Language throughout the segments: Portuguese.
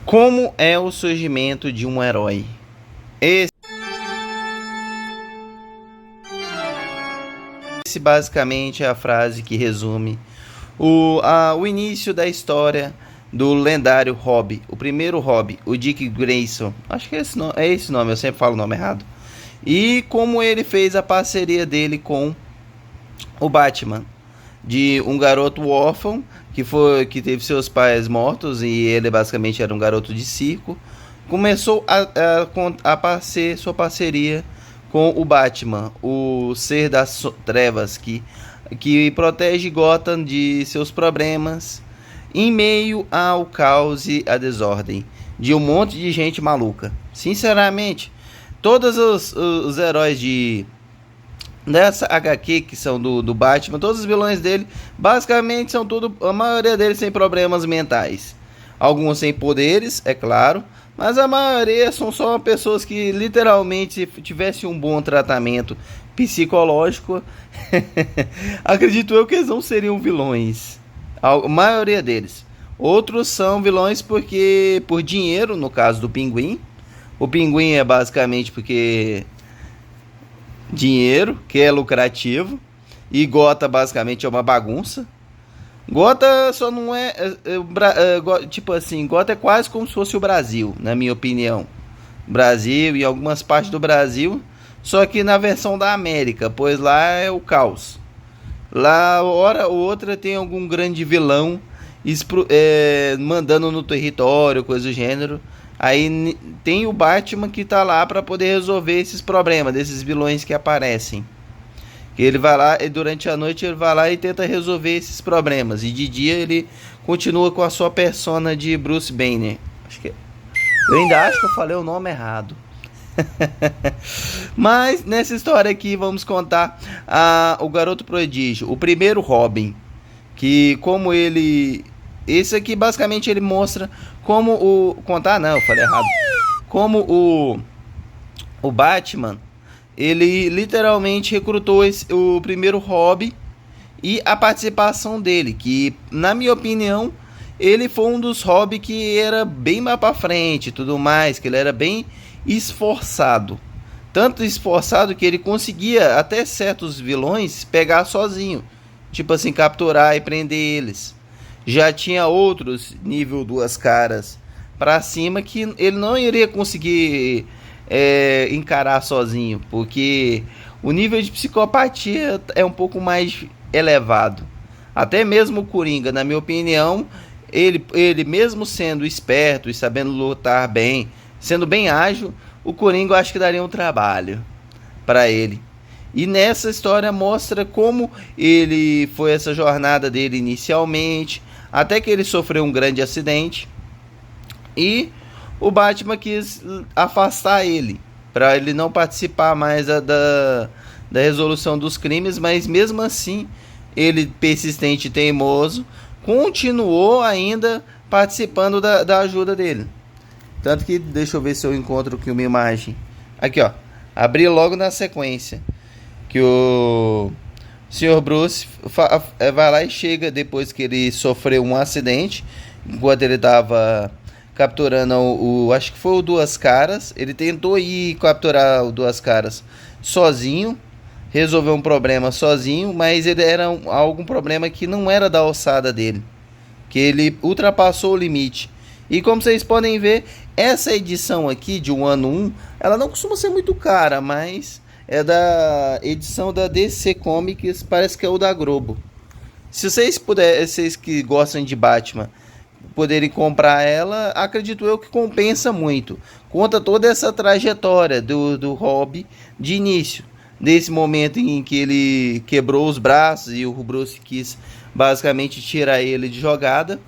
Como é o surgimento de um herói? Esse basicamente é a frase que resume o início da história do lendário Hobby, o primeiro Hobby, o Dick Grayson. Acho que é esse nome, eu sempre falo o nome errado. E como ele fez a parceria dele com o Batman, de um garoto órfão que teve seus pais mortos e ele basicamente era um garoto de circo, começou a ser sua parceria com o Batman, o ser das trevas que protege Gotham de seus problemas em meio ao caos e à desordem de um monte de gente maluca. Sinceramente, todos os heróis dessa HQ que são do Batman, todos os vilões dele, basicamente são tudo, a maioria deles tem problemas mentais. Alguns sem poderes, é claro, mas a maioria são só pessoas que literalmente, se tivessem um bom tratamento psicológico, acredito eu que eles não seriam vilões. A maioria deles. Outros são vilões porque por dinheiro, no caso do Pinguim. O Pinguim é basicamente porque dinheiro, que é lucrativo, e Gota basicamente é uma bagunça. Gota só não tipo assim, Gota é quase como se fosse o Brasil, na minha opinião. Brasil e algumas partes do Brasil, só que na versão da América, pois lá é o caos. Lá, hora ou outra, tem algum grande vilão mandando no território, coisa do gênero. Aí tem o Batman que tá lá para poder resolver esses problemas, desses vilões que aparecem. Que ele vai lá e durante a noite ele vai lá e tenta resolver esses problemas. E de dia ele continua com a sua persona de Bruce Banner. Eu ainda acho que eu falei o nome errado. Mas nessa história aqui vamos contar o Garoto Prodígio, o primeiro Robin, que como ele, esse aqui basicamente ele mostra como eu falei errado, como o Batman, ele literalmente recrutou o primeiro Robin e a participação dele, que na minha opinião ele foi um dos Robin que era bem mais pra frente e tudo mais, que ele era bem esforçado. Tanto esforçado que ele conseguia até certos vilões pegar sozinho. Tipo assim, capturar e prender eles. Já tinha outros nível duas caras pra cima que ele não iria conseguir encarar sozinho. Porque o nível de psicopatia é um pouco mais elevado. Até mesmo o Coringa, na minha opinião, ele mesmo sendo esperto e sabendo lutar bem, sendo bem ágil, o Coringa eu acho que daria um trabalho para ele. E nessa história mostra como ele foi essa jornada dele inicialmente, até que ele sofreu um grande acidente e o Batman quis afastar ele, para ele não participar mais da resolução dos crimes, mas mesmo assim, ele persistente e teimoso, continuou ainda participando da ajuda dele. Tanto que, deixa eu ver se eu encontro aqui uma imagem. Aqui, ó. Abri logo na sequência. Que o Sr. Bruce vai lá e chega depois que ele sofreu um acidente. Enquanto ele estava capturando acho que foi o Duas Caras. Ele tentou ir capturar o Duas Caras sozinho. Resolveu um problema sozinho. Mas ele era algum problema que não era da alçada dele. Que ele ultrapassou o limite. E como vocês podem ver, essa edição aqui de um ano 1, ela não costuma ser muito cara, mas é da edição da DC Comics, parece que é o da Globo. Se vocês que gostam de Batman poderem comprar ela, acredito eu que compensa muito. Conta toda essa trajetória do Hobby de início, desse momento em que ele quebrou os braços e o Bruce quis basicamente tirar ele de jogada.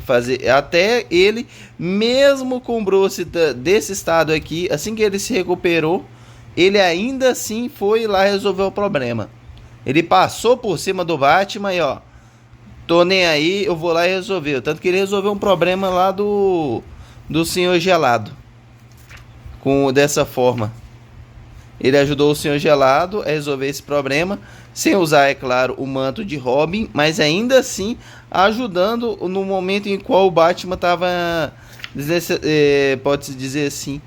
Fazer até ele, mesmo com o Bruce desse estado aqui, assim que ele se recuperou, ele ainda assim foi lá resolver o problema. Ele passou por cima do Batman e ó, tô nem aí, eu vou lá e resolver. Tanto que ele resolveu um problema lá do Senhor Gelado, dessa forma. Ele ajudou o Senhor Gelado a resolver esse problema, sem usar, é claro, o manto de Robin, mas ainda assim ajudando no momento em qual o Batman estava pode-se dizer assim,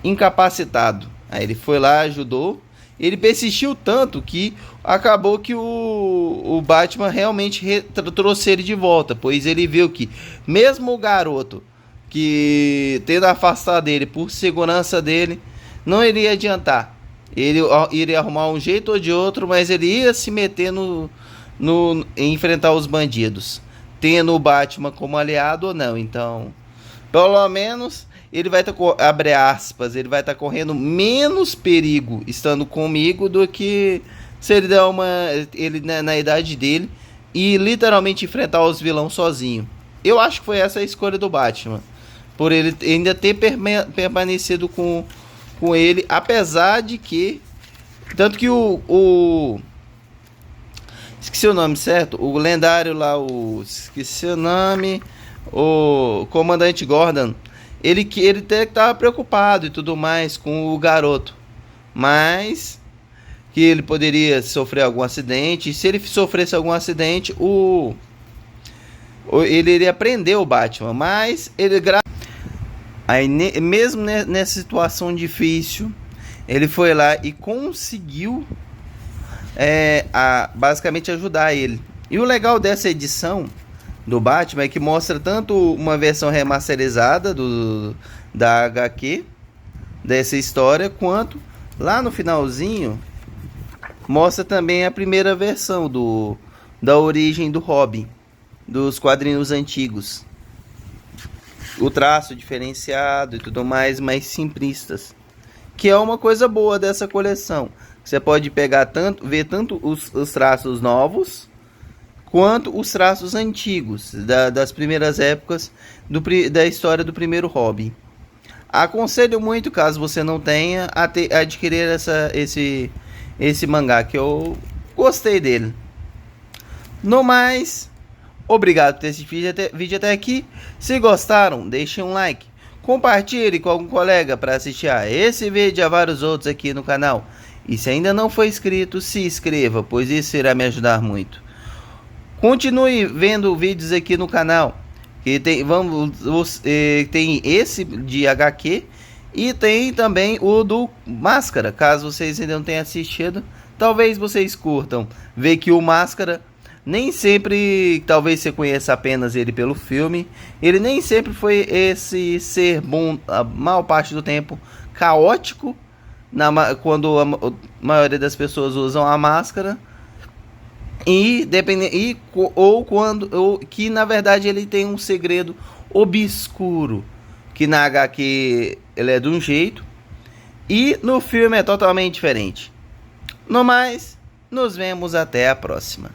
incapacitado. Aí ele foi lá, ajudou. Ele persistiu tanto que acabou que o Batman realmente trouxe ele de volta, pois ele viu que mesmo o garoto que tendo afastado ele por segurança dele, não iria adiantar. Ele iria arrumar um jeito ou de outro, mas ele ia se meter em enfrentar os bandidos, tendo o Batman como aliado ou não. Então, pelo menos ele vai estar, abre aspas, ele vai estar correndo menos perigo estando comigo do que se ele der ele na idade dele e literalmente enfrentar os vilões sozinho. Eu acho que foi essa a escolha do Batman, por ele ainda ter permanecido com ele, apesar de que tanto que esqueci o nome, certo? O lendário lá, esqueci o nome, o comandante Gordon, ele até estava preocupado e tudo mais com o garoto, mas que ele poderia sofrer algum acidente, e se ele sofresse algum acidente, ele iria prender o Batman, mas ele aí mesmo nessa situação difícil, ele foi lá e conseguiu basicamente ajudar ele. E o legal dessa edição do Batman é que mostra tanto uma versão remasterizada da HQ, dessa história, quanto lá no finalzinho mostra também a primeira versão da origem do Robin, dos quadrinhos antigos. O traço diferenciado e tudo mais simplistas, que é uma coisa boa dessa coleção. Você pode pegar ver tanto os traços novos quanto os traços antigos das primeiras épocas da história do primeiro Robin. Aconselho muito, caso você não tenha, adquirir esse mangá, que eu gostei dele. No mais, obrigado por ter assistido vídeo até aqui. Se gostaram, deixem um like, compartilhe com algum colega para assistir a esse vídeo e a vários outros aqui no canal. E se ainda não for inscrito, se inscreva, pois isso irá me ajudar muito. Continue vendo vídeos aqui no canal, que tem esse de HQ e tem também o do Máscara. Caso vocês ainda não tenham assistido, talvez vocês curtam ver que o Máscara nem sempre, talvez você conheça apenas ele pelo filme, ele nem sempre foi esse ser bom, a maior parte do tempo caótico, quando a maioria das pessoas usam a máscara, que na verdade ele tem um segredo obscuro, que na HQ ele é de um jeito e no filme é totalmente diferente. No mais, nos vemos até a próxima.